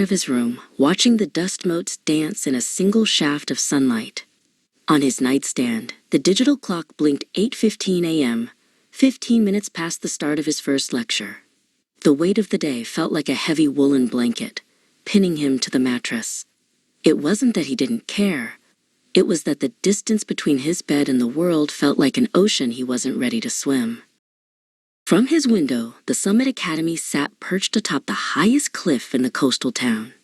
of his room, watching the dust motes dance in a single shaft of sunlight. On his nightstand, the digital clock blinked 8:15 a.m., 15 minutes past the start of his first lecture. The weight of the day felt like a heavy woolen blanket, pinning him to the mattress. It wasn't that he didn't care. It was that the distance between his bed and the world felt like an ocean he wasn't ready to swim. From his window, the Summit Academy sat perched atop the highest cliff in the coastal town.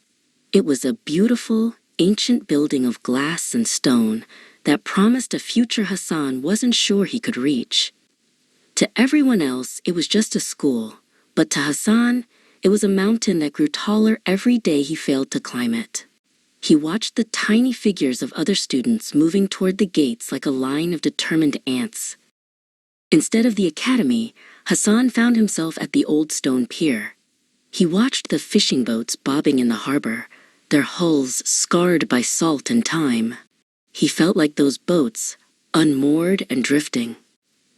It was a beautiful, ancient building of glass and stone that promised a future Hassan wasn't sure he could reach. To everyone else, it was just a school, but to Hassan, it was a mountain that grew taller every day he failed to climb it. He watched the tiny figures of other students moving toward the gates like a line of determined ants. Instead of the academy, Hassan found himself at the old stone pier. He watched the fishing boats bobbing in the harbor, their hulls scarred by salt and time. He felt like those boats, unmoored and drifting.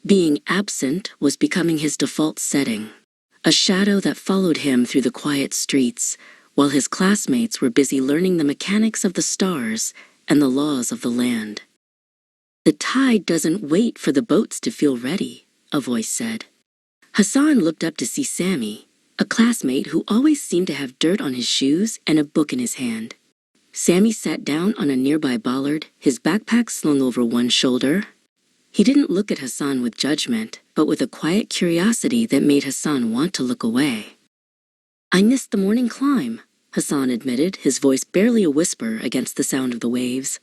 Being absent was becoming his default setting, a shadow that followed him through the quiet streets, while his classmates were busy learning the mechanics of the stars and the laws of the land. "The tide doesn't wait for the boats to feel ready," a voice said. Hassan looked up to see Sammy, a classmate who always seemed to have dirt on his shoes and a book in his hand. Sammy sat down on a nearby bollard, his backpack slung over one shoulder. He didn't look at Hassan with judgment, but with a quiet curiosity that made Hassan want to look away. "I missed the morning climb," Hassan admitted, his voice barely a whisper against the sound of the waves.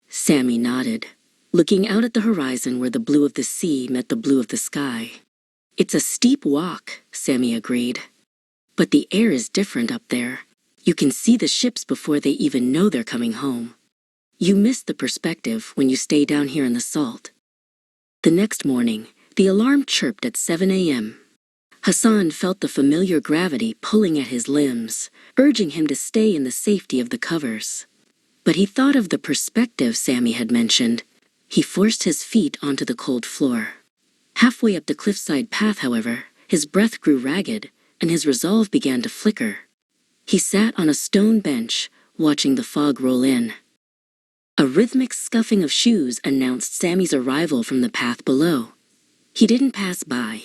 Sammy nodded, looking out at the horizon where the blue of the sea met the blue of the sky. "It's a steep walk," Sammy agreed. "But the air is different up there. You can see the ships before they even know they're coming home. You miss the perspective when you stay down here in the salt." The next morning, the alarm chirped at 7 a.m. Hassan felt the familiar gravity pulling at his limbs, urging him to stay in the safety of the covers. But he thought of the perspective Sammy had mentioned. He forced his feet onto the cold floor. Halfway up the cliffside path, however, his breath grew ragged, and his resolve began to flicker. He sat on a stone bench, watching the fog roll in. A rhythmic scuffing of shoes announced Sammy's arrival from the path below. He didn't pass by.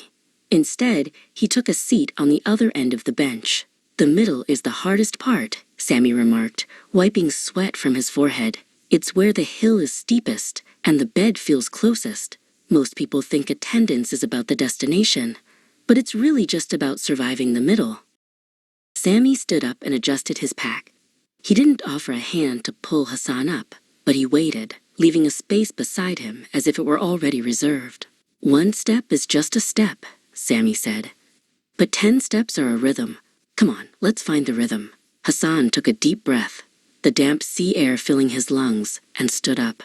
Instead, he took a seat on the other end of the bench. "The middle is the hardest part," Sammy remarked, wiping sweat from his forehead. "It's where the hill is steepest, and the bed feels closest. Most people think attendance is about the destination, but it's really just about surviving the middle." Sammy stood up and adjusted his pack. He didn't offer a hand to pull Hassan up, but he waited, leaving a space beside him as if it were already reserved. "One step is just a step," Sammy said. "But 10 steps are a rhythm. Come on, let's find the rhythm." Hassan took a deep breath, the damp sea air filling his lungs, and stood up.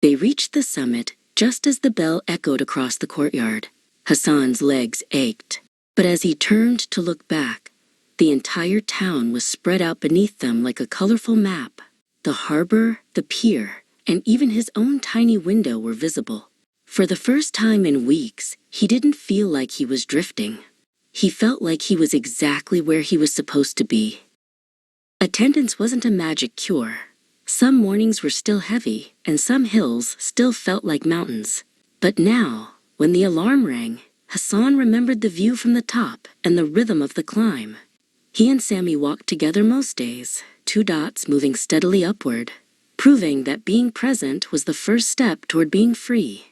They reached the summit just as the bell echoed across the courtyard. Hassan's legs ached, but as he turned to look back, the entire town was spread out beneath them like a colorful map. The harbor, the pier, and even his own tiny window were visible. For the first time in weeks, he didn't feel like he was drifting. He felt like he was exactly where he was supposed to be. Attendance wasn't a magic cure. Some mornings were still heavy, and some hills still felt like mountains. But now, when the alarm rang, Hassan remembered the view from the top and the rhythm of the climb. He and Sammy walked together most days, 2 dots moving steadily upward, proving that being present was the first step toward being free.